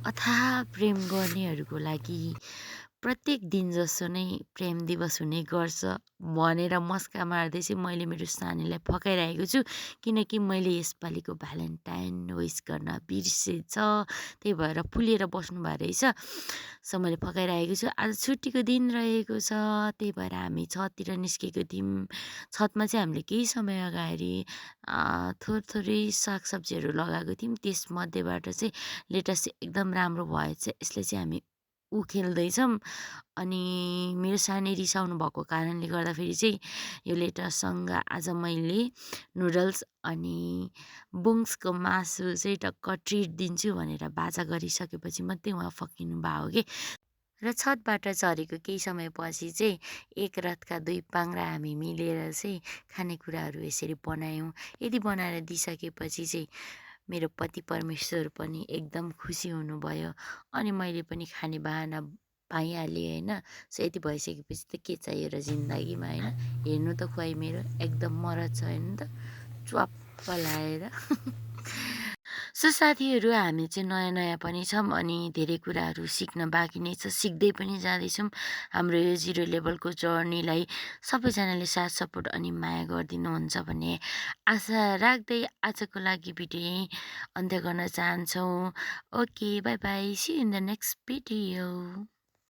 अथाह प्रेम गर्नेहरूको लागि प्रत्येक दिन जस्तो नै प्रेम दिवस हुने गर्छ भनेर मस्का मार्दै चाहिँ मैले मेरो सानीलाई फकाइरहेको छु। किनकि मैले यसपालिको भ्यालेन्टाइन विस गर्न बिर्सेछ। त्यही भएर फुलेर बस्नुभएको रहेछ। सो मैले फकाइरहेको छु। आज छुट्टीको दिन रहेको छ। त्यही भएर हामी छततिर निस्केको थियौँ। छतमा चाहिँ हामीले केही समय अगाडि थोरै सागसब्जीहरू लगाएको थियौँ। त्यसमध्येबाट चाहिँ लेटस चाहिँ एकदम राम्रो भएछ। यसलाई चाहिँ हामी उखेल्दैछौँ। अनि मेरो सानी रिसाउनु भएको कारणले गर्दाखेरि चाहिँ यो लेटससँग आज मैले नुडल्स अनि बुङ्ग्सको मासु चाहिँ टक्क ट्रिट दिन्छु भनेर बाचा गरिसकेपछि मात्रै उहाँ फकिनु भयो हो कि। र छतबाट झरेको केही समयपछि चाहिँ एक रथका दुई पाङ्ग्रा हामी मिलेर चाहिँ खानेकुराहरू यसरी बनायौँ। यदि बनाएर दिइसकेपछि चाहिँ मेरो पति परमेश्वर पनि एकदम खुसी हुनुभयो अनि मैले पनि खाने बाहना पाइहालेँ होइन। सो यति भइसकेपछि त के चाहियो र जिन्दगीमा होइन। हेर्नु त खुवाइ मेरो एकदम मरद छ होइन त च्वाप्प लाएर। सो साथीहरू हामी चाहिँ नयाँ नयाँ पनि छौँ अनि धेरै कुराहरू सिक्न बाँकी नै छ। सिक्दै पनि जाँदैछौँ। हाम्रो यो 0 लेभलको जर्नीलाई सबैजनाले साथ सपोर्ट अनि माया गरिदिनुहुन्छ भन्ने आशा राख्दै आजको लागि भिडियो यहीँ अन्त्य गर्न चाहन्छौँ। Okay bye bye, see you in the next video.